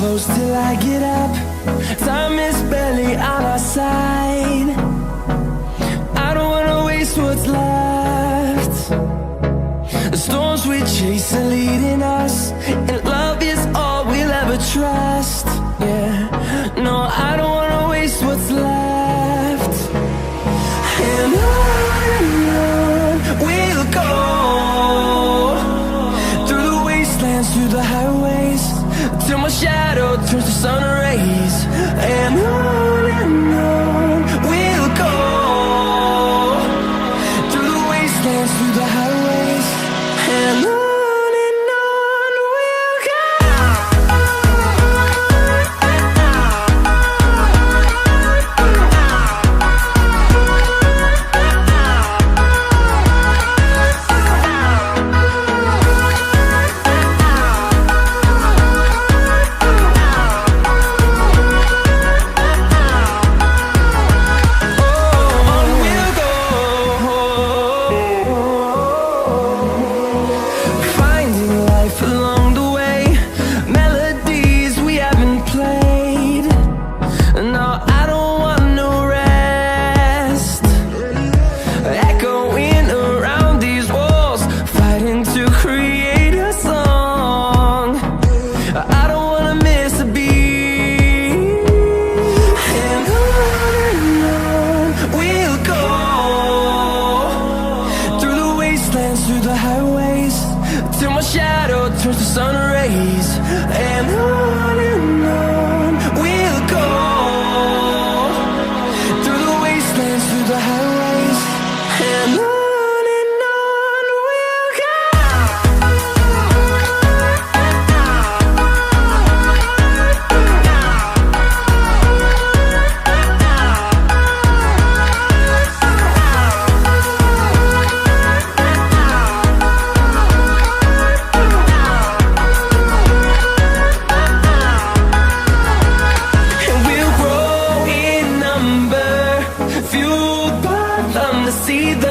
close till I get up. Time is barely on our side. I don't wanna waste what's left. The storms we chase are leading us, and love is all we'll ever trust. Yeah, no, I don't wanna waste what's left. And on we'll go, through the wastelands, through the highways, till my shadow turns to sun rays. And on we'll go, through the wastelands, through the highways, and on we'll go. Through the highways, till my shadow turns to sun rays. And on we'll go, through the wastelands, through the highways, and on we'll go. Fueled by them to see the